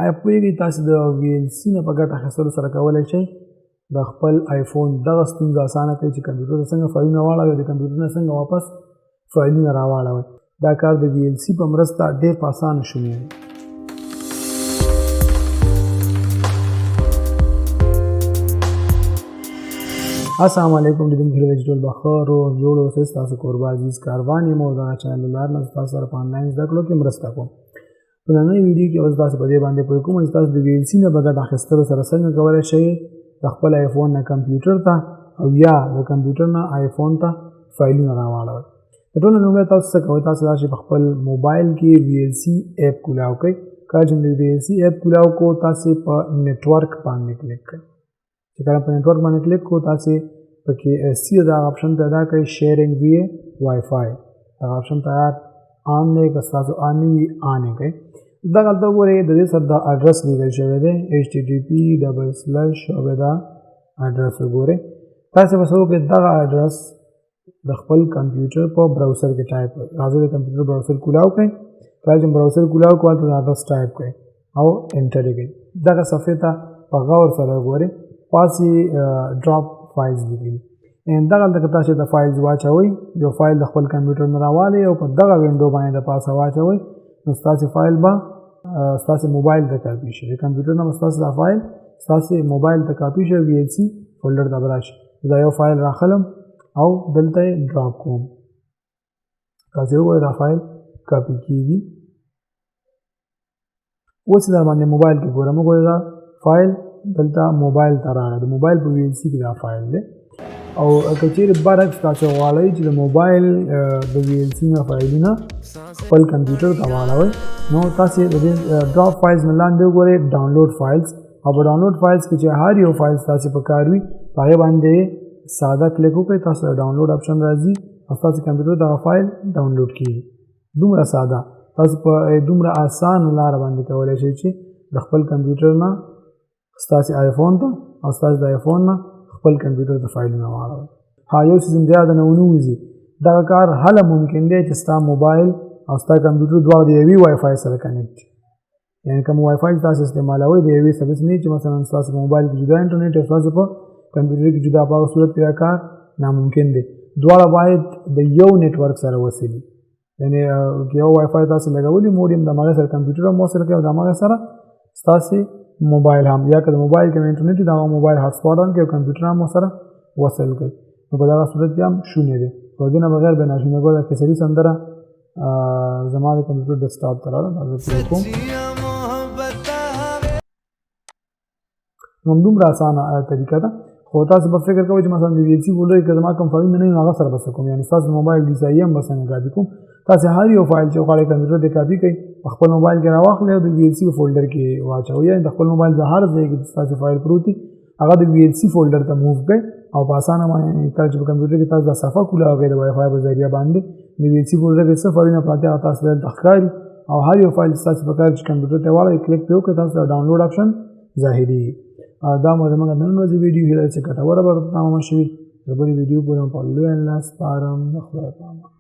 آیا پوهېږئ تاسو د VLC نه په ګټه اخیستلو سره کولی شئ د خپل آیفون دغه ستونزه اسانه کوي چې کمپیوټر ته څنګه فایلونه واړوئ او د کمپیوټر نه څنګه واپس فایلونه راواړوئ. دا کار د VLC په مرسته ډېر په اسانه شونی دی. السلام علیکم لیدونکي هیله ده چې ټول به ښه روغ جوړ اوسئ. ستاسو کوربه عزیز کاروان یم او دغه چینل له لارې نه ستاسو سره په آنلاین زده کړو کې مرسته کوم. په نننۍ ویډیو کې به تاسو په دې باندې پوه کوم چې تاسو د VLC نه په ګټه اخیستلو سره څنګه کولی شئ د خپل آیفون نه کمپیوټر ته او یا د کمپیوټر نه آیفون ته فایلونه راواړوئ. د ټولو نه لومړی تاسو څه کوئ، تاسو راشئ په خپل موبایل کې VLC اپ کولاو کړئ. کله چې د VLC اپ کولاو کړو تاسې په نیټورک باندې کلیک کړئ. چې کله په نیټورک باندې کلیک کړو تاسې پکې سیده دغه آپشن پیدا کړئ شیرینګ وی وای فای. دغه آپشن تیار آن دی، که ستاسو آن نه وي آن یې کړئ. دغلته وګورئ د دې سره دا اډرس لیکل شوی دی http:// او بیا دا اډرس وګورئ. تاسې به څه وکړئ، دغه اډرس د خپل کمپیوټر په براوزر کې ټایپ کړئ. راځئ د کمپیوټر براوزر کولاو کړئ. کله چې براوزر کولاو کړو هلته د اډرس ټایپ کړئ او انټر یې کړئ. دغه صفحې ته په غور سره وګورئ، پاسې ډراپ فایلز لیکلي. دغلته که تاسو د فایلز واچوئ، یو فایل د خپل کمپیوټر نه راوالئ او په دغه وینډو باندې د پاسه واچوئ، نو ستاسې فایل به ستاسې موبایل ته کاپي شي. د کمپیوټر نه به ستاسې دا فایل ستاسې موبایل ته کاپي شي، VLC فولډر ته به راشي. دا یو فایل راخلم او دلته یې ډراپ کوم. تاسې وګورئ دا فایل کاپي کېږي. اوس یې در باندې موبایل کې ګورم، وګورئ دا فایل دلته موبایل ته راغی. د موبایل په VLC کې دا فایل دی. او که چیرې برعکس تاسو غواړئ چې د موبایل د VLC نه فایلونه خپل کمپیوټر ته واړوئ، نو تاسې د دې ډراپ فایلز نه لاندې وګورئ ډاونلوډ فایلز، او په ډاونلوډ فایلز کې چې هر یو فایل تاسې په کار وي په هغې باندې ساده کلیک وکړئ، تاسو د ډاونلوډ آپشن راځي او ستاسې کمپیوټر دغه فایل ډاونلوډ کېږي. دومره ساده تاسو په دومره اسانه لاره باندې کولی شئ چې د خپل کمپیوټر نه ستاسې آیفون ته او ستاسې د آیفون نه خپل کمپیوټر ته فایلونه واړوئ. یو څیز هم د نه ونه وځي، دغه کار هله ممکن دی چې ستا موبایل او ستا کمپیوټر دواړه د یوې وای فای سره کنیکټ شي. یعنې کوم وای فای تاسو استعمالوئ د یوې سره داسې نه چې مثلا ستاسو په موبایل کې جدا انټرنیټ او ستاسو په کمپیوټر کې جدا، په هغه صورت کې دا کار ناممکن دی. دواړه باید د یو نیټورک سره وصلي. یعنې یو وای فای تاسو لګولي موډیم د هغې سره کمپیوټر هم وصل کړئ او د هغې سره ستاسې موبایل هم، یا که د موبایل کې انټرنیټ وي د هغه موبایل هاټسپاټ آن کړئ او کمپیوټر هم ورسره وصل کړئ. نو په دغه صورت کې هم شونی دی. خو د دې نه بغیر به ناشونی ګوره د کیسري سندره زما د کمپیوټر ډیسکټاپ ته راغله. دا زه پرې کوم. نو همدومره اسانه طریقه ده. خو تاسو به فکر کوئ چې مثلا د VLC فولډر کې که زما کوم فایلونه نه وي نو هغه سره به څه کوم، یعنې ستاسو د موبایل DCI هم به څنګه کاپي کوم. تاسې هر یو فایل چې غواړئ کمپیوټر ته کاپي کړئ په خپل موبایل کې راواخلئ او د VLC په فولډر کې واچوئ، یا د خپل موبایل د هر ځای کې چې ستاسې فایل پروت وي هغه د VLC فولډر ته موو کړئ او په اسانه باندې کله چې په کمپیوټر کې تاسو دا صفحه کولاو کړئ د وای فای په ذریعه باندې د VLC فولډر کې څه فایلونه پراته هغه تاسو دلته ښکاري او هر یو فایل چې تاسو په کار چې کمپیوټر ته واړوئ کلیک پرې وکړئ، تاسو ته ډاونلوډ آپشن ظاهرېږي. دا مو زموږ د نن ورځې ویډیو هیله ده چې ګټوره به درته تمامه شوي. د بلې ویډیو پورې مو په لوی الله سپارم. د خدای په امان.